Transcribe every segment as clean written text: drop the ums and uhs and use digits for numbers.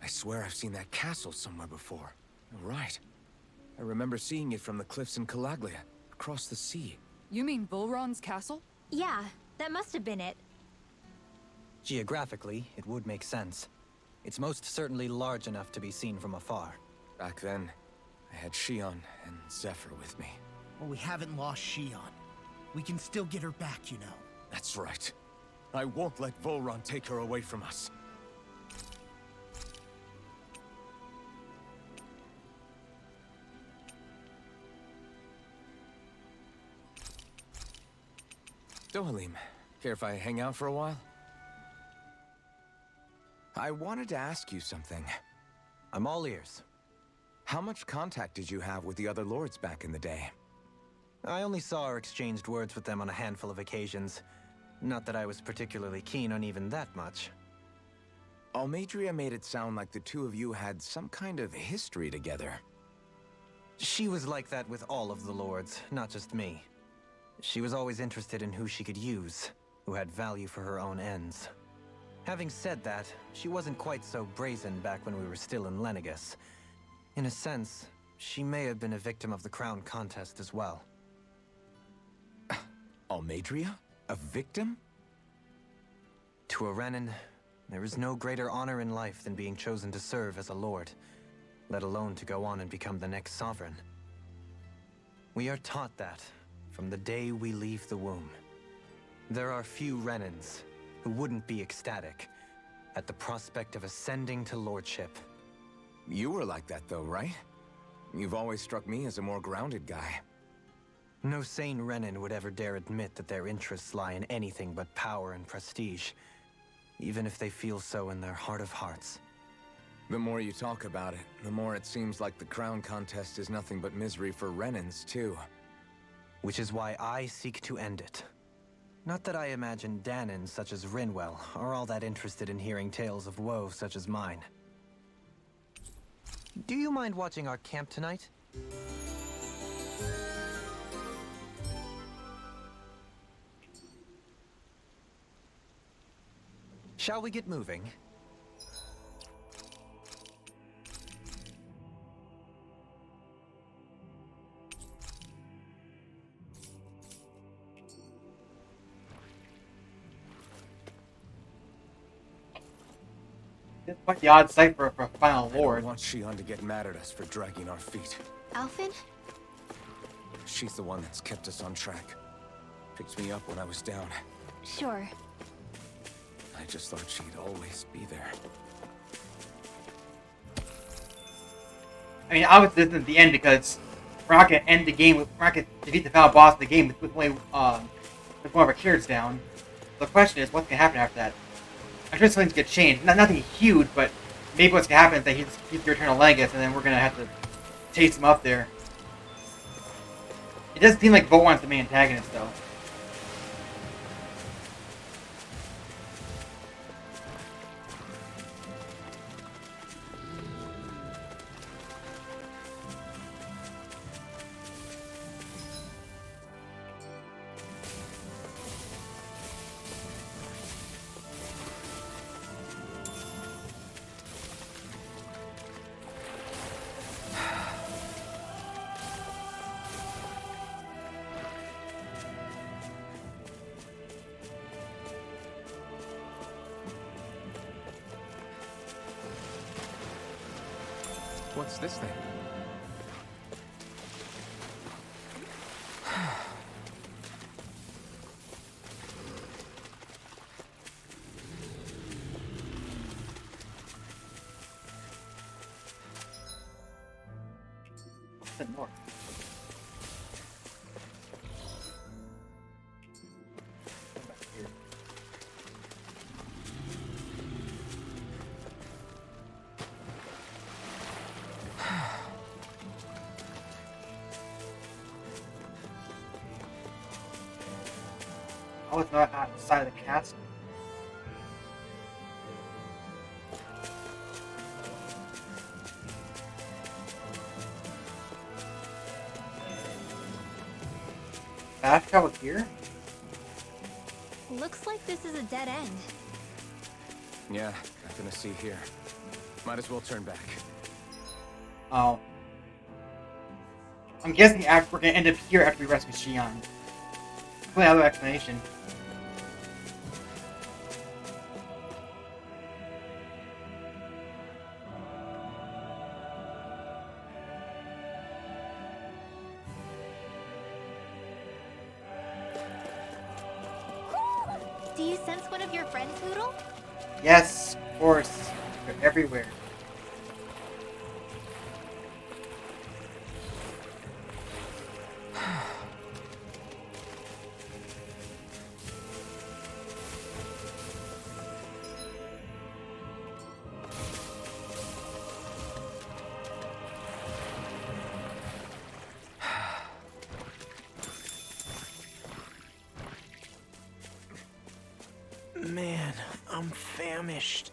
I swear I've seen that castle somewhere before. You're right. I remember seeing it from the cliffs in Calaglia, across the sea. You mean Volron's castle? Yeah, that must have been it. Geographically, it would make sense. It's most certainly large enough to be seen from afar. Back then, I had Shion and Zephyr with me. Well, we haven't lost Shion. We can still get her back, you know. That's right. I won't let Volron take her away from us. Dohalim, care if I hang out for a while? I wanted to ask you something. I'm all ears. How much contact did you have with the other lords back in the day? I only saw or exchanged words with them on a handful of occasions. Not that I was particularly keen on even that much. Almadria made it sound like the two of you had some kind of history together. She was like that with all of the lords, not just me. She was always interested in who she could use, who had value for her own ends. Having said that, she wasn't quite so brazen back when we were still in Lenegus. In a sense, she may have been a victim of the crown contest as well. Almadria? A victim? To a Renin, there is no greater honor in life than being chosen to serve as a lord, let alone to go on and become the next sovereign. We are taught that from the day we leave the womb. There are few Renins who wouldn't be ecstatic at the prospect of ascending to lordship. You were like that though, right? You've always struck me as a more grounded guy. No sane Renin would ever dare admit that their interests lie in anything but power and prestige, even if they feel so in their heart of hearts. The more you talk about it, the more it seems like the crown contest is nothing but misery for Renins, too. Which is why I seek to end it. Not that I imagine Danins such as Rinwell are all that interested in hearing tales of woe such as mine. Do you mind watching our camp tonight? Shall we get moving? It's quite the odd sight for a final I lord. don't want Shion to get mad at us for dragging our feet. Alphen? She's the one that's kept us on track. Picked me up when I was down. Sure. I just thought she'd always be there. I mean, obviously this isn't the end because we're not gonna end the game with, we're not gonna defeat the final boss of the game with only with one of our characters down. The question is, what's gonna happen after that? I'm sure something's gonna change. Nothing huge, but maybe what's gonna happen is that he's gonna return to Lenegus, and then we're gonna have to chase him up there. It does seem like Volron's the main antagonist, though. What's this thing? The north. Oh, it's not outside of the castle. Fast travel here? Looks like this is a dead end. Yeah, nothing to see here. Might as well turn back. Oh. I'm guessing we're gonna end up here after we rescue Xion. Complete other explanation. Do you sense one of your friends, Poodle? Yes, of course. They're everywhere. Man, I'm famished.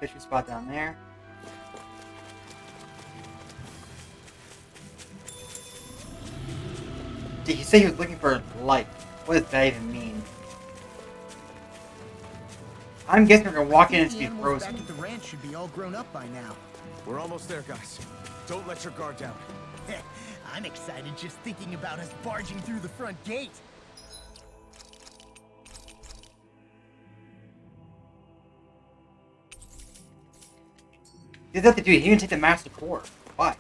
Fishing spot down there. Did he say he was looking for light? What does that even mean? I'm guessing we're gonna walk in and The be animals back frozen. at the ranch should be all grown up by now. We're almost there, guys. Don't let your guard down. I'm excited just thinking about us barging through the front gate. He did that to do. He didn't take the master core. Why?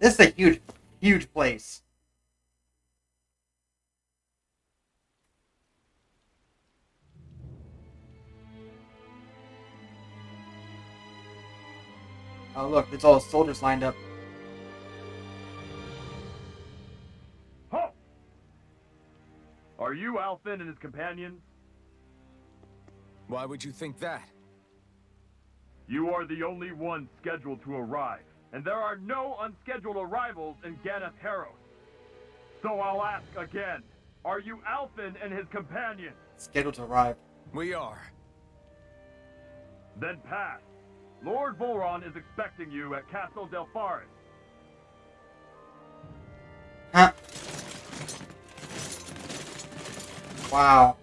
This is a huge, huge place. Oh look, there's all the soldiers lined up. Halt! Are you Alfin and his companions? Why would you think that? You are the only one scheduled to arrive, and there are no unscheduled arrivals in Ganath Haros. So I'll ask again, are you Alfin and his companions? Scheduled to arrive. We are. Then pass. Lord Volron is expecting you at Castle Del Faris. Huh. Wow.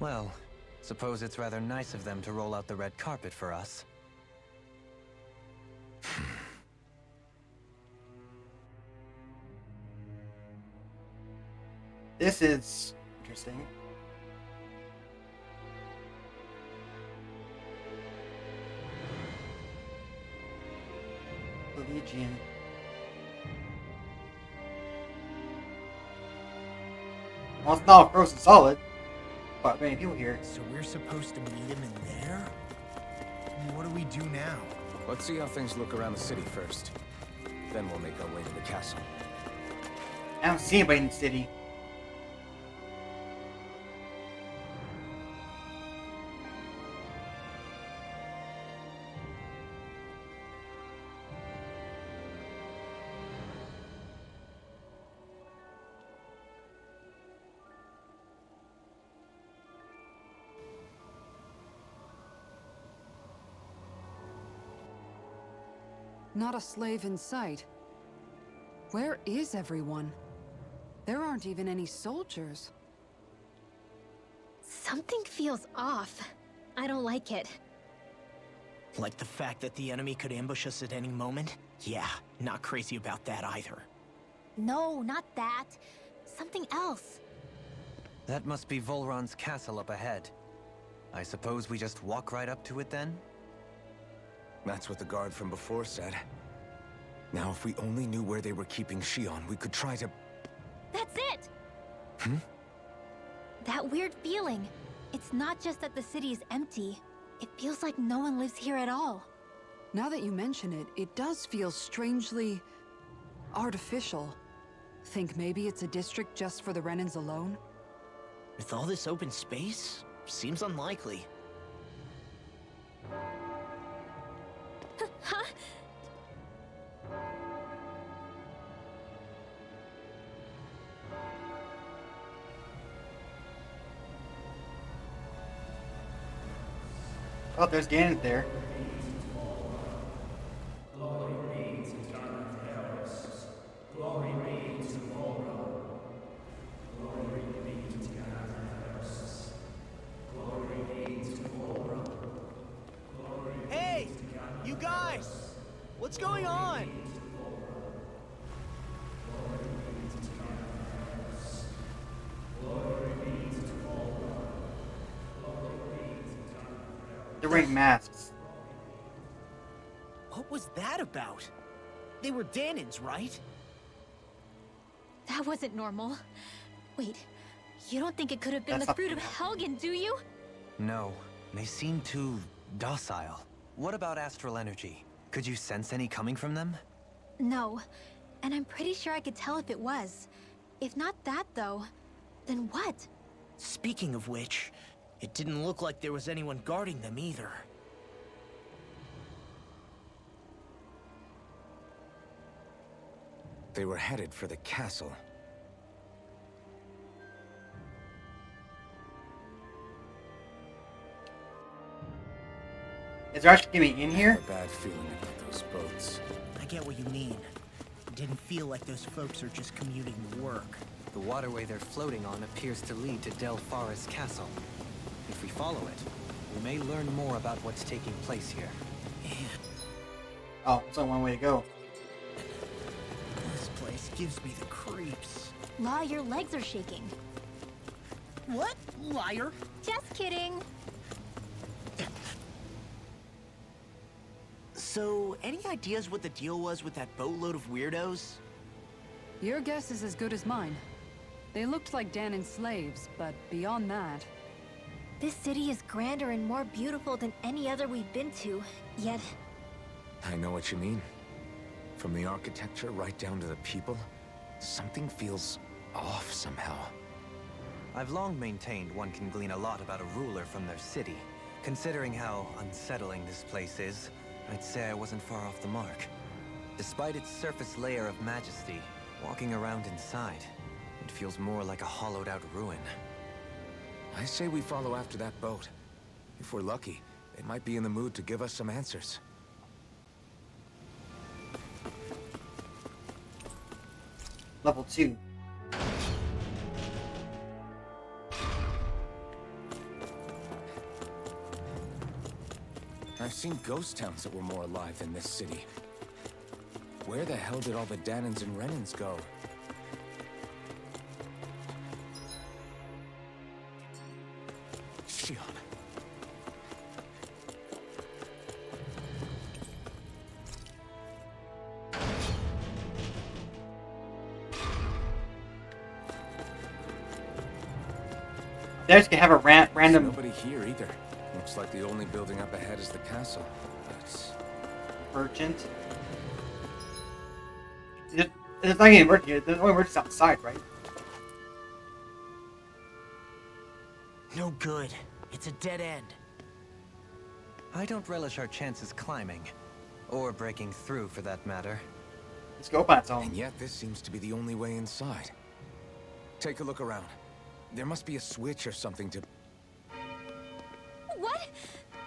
Well, suppose it's rather nice of them to roll out the red carpet for us. This is interesting. The Legion. Well, it's not frozen solid, but many people here. So we're supposed to meet him in there? What do we do now? Let's see how things look around the city first. Then we'll make our way to the castle. I don't see anybody in the city. Not a slave in sight. Where is everyone? There aren't even any soldiers. Something feels off. I don't like it. Like the fact that the enemy could ambush us at any moment? Yeah, not crazy about that either. No, not that. Something else. That must be Volron's castle up ahead. I suppose we just walk right up to it then? That's what the guard from before said. Now, if we only knew where they were keeping Xion, we could try to... That's it! That weird feeling. It's not just that the city is empty. It feels like no one lives here at all. Now that you mention it, it does feel strangely... artificial. Think maybe it's a district just for the Renans alone? With all this open space, seems unlikely. Oh, there's Ganath there. Hey! You guys! What's going on? They're wearing masks. What was that about? They were Danins, right? That wasn't normal. Wait, you don't think it could have been That's the not fruit of normal. Helgen, do you? No, they seem too docile. What about astral energy? Could you sense any coming from them? No, and I'm pretty sure I could tell if it was. If not that, though, then what? Speaking of which, it didn't look like there was anyone guarding them either. They were headed for the castle. Is there actually getting in I here? have a bad feeling about those boats. I get what you mean. It didn't feel like those folks are just commuting to work. The waterway they're floating on appears to lead to Del Farra's castle. If we follow it, we may learn more about what's taking place here. Oh, it's only one way to go. This place gives me the creeps. Law, your legs are shaking. What? Liar? Just kidding. So, any ideas what the deal was with that boatload of weirdos? Your guess is as good as mine. They looked like Danon slaves, but beyond that... This city is grander and more beautiful than any other we've been to, yet I know what you mean. From the architecture right down to the people, something feels off somehow. I've long maintained one can glean a lot about a ruler from their city. Considering how unsettling this place is, I'd say I wasn't far off the mark. Despite its surface layer of majesty, walking around inside, it feels more like a hollowed-out ruin. I say we follow after that boat. If we're lucky, they might be in the mood to give us some answers. Level 2. I've seen ghost towns that were more alive than this city. Where the hell did all the Danons and Renans go? Shion. They just can have a There's random. nobody here either. Looks like the only building up ahead is the castle. That's... Merchant. There's not any merchant here. There's only merchants outside, right? No good. It's a dead end. I don't relish our chances climbing. Or breaking through, for that matter. Let's go by its own. And yet this seems to be the only way inside. Take a look around. There must be a switch or something to... what?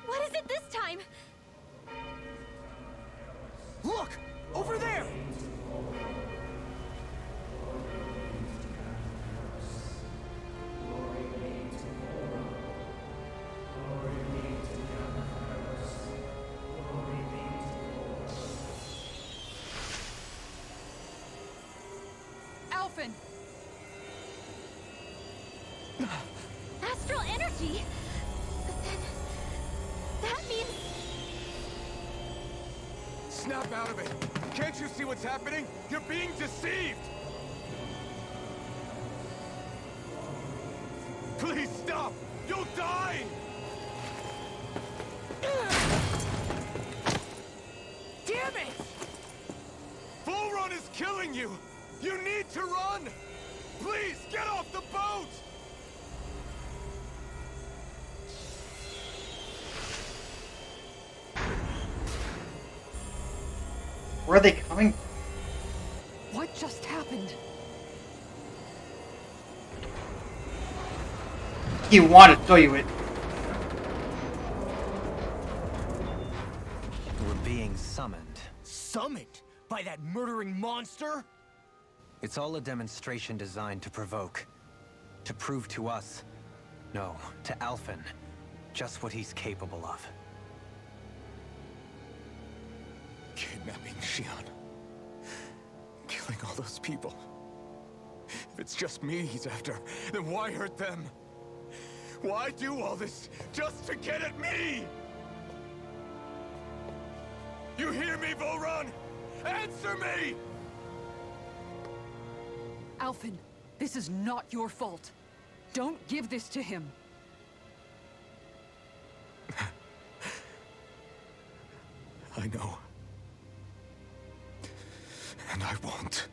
What is it this time? Look! Over there! Alphen! Astral energy? Then... that means... Snap out of it! Can't you see what's happening? You're being deceived! Please stop! You'll die! Damn it! Bull Run is killing you! You need to run! Please, get off the boat! Where are they coming from? What just happened? He wanted to show you it. Summoned by that murdering monster? It's all a demonstration designed to provoke. To prove to us, no, to Alphen, just what he's capable of. Kidnapping Xion. Killing all those people. If it's just me he's after, then why hurt them? Why do all this just to get at me? You hear me, Volron? Answer me! Alphen, this is not your fault. Don't give this to him. I know. And I won't.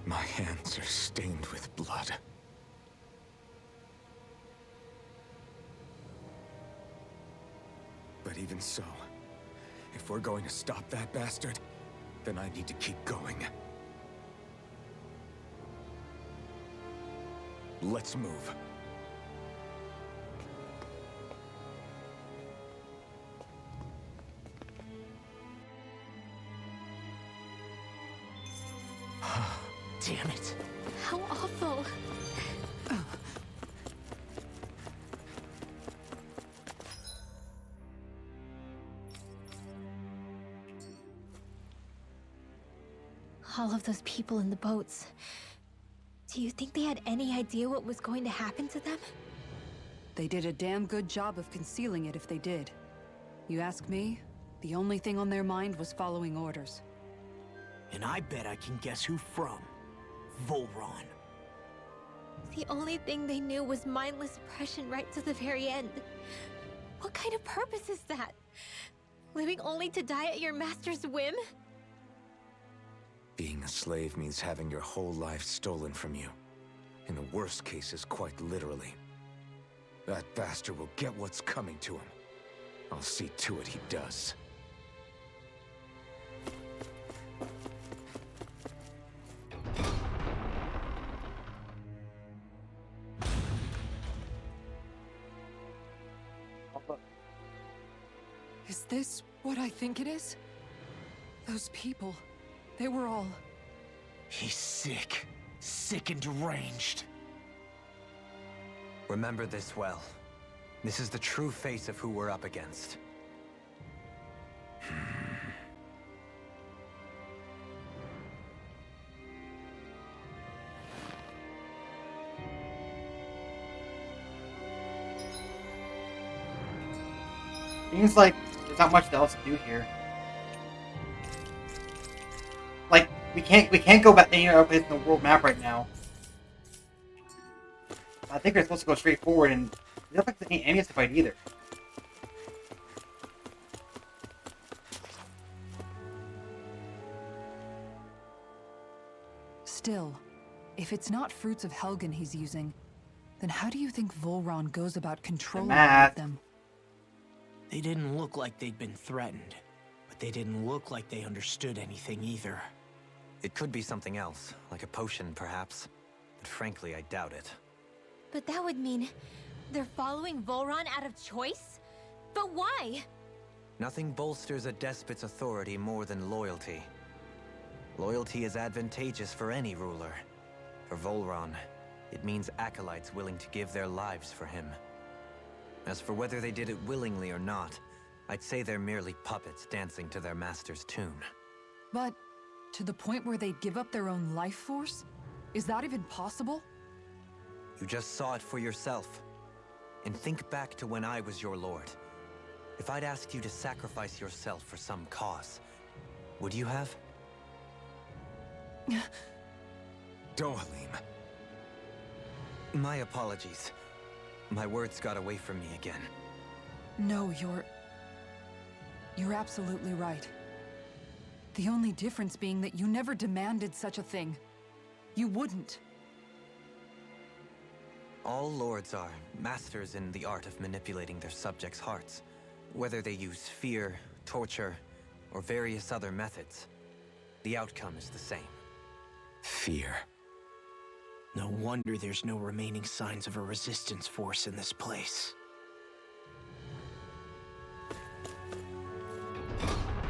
My hands are stained with blood. But even so, if we're going to stop that bastard, then I need to keep going. Let's move. Damn it. How awful. All of those people in the boats. Do you think they had any idea what was going to happen to them? They did a damn good job of concealing it if they did. You ask me, the only thing on their mind was following orders. And I bet I can guess who from. Volron. The only thing they knew was mindless oppression right to the very end. What kind of purpose is that? Living only to die at your master's whim? Being a slave means having your whole life stolen from you. In the worst cases, quite literally. That bastard will get what's coming to him. I'll see to it he does. Is this what I think it is? Those people, they were all... He's sick. Sick and deranged. Remember this well. This is the true face of who we're up against. Seems like there's not much else to do here. Like, we can't go back any other place in the world map right now. I think we're supposed to go straight forward, and it doesn't look like there's any enemies to fight either. Still, if it's not Fruits of Helgen he's using, then how do you think Volron goes about controlling them? They didn't look like they'd been threatened, but they didn't look like they understood anything either. It could be something else, like a potion perhaps, but frankly I doubt it. But that would mean they're following Volron out of choice? But why? Nothing bolsters a despot's authority more than loyalty. Loyalty is advantageous for any ruler. For Volron, it means acolytes willing to give their lives for him. As for whether they did it willingly or not, I'd say they're merely puppets dancing to their master's tune. But to the point where they'd give up their own life force? Is that even possible? You just saw it for yourself. And think back to when I was your lord. If I'd asked you to sacrifice yourself for some cause, would you have? Dohalim. My apologies. My words got away from me again. No, you're absolutely right. The only difference being that you never demanded such a thing. You wouldn't. All lords are masters in the art of manipulating their subjects' hearts. Whether they use fear, torture, or various other methods, the outcome is the same. Fear. No wonder there's no remaining signs of a resistance force in this place.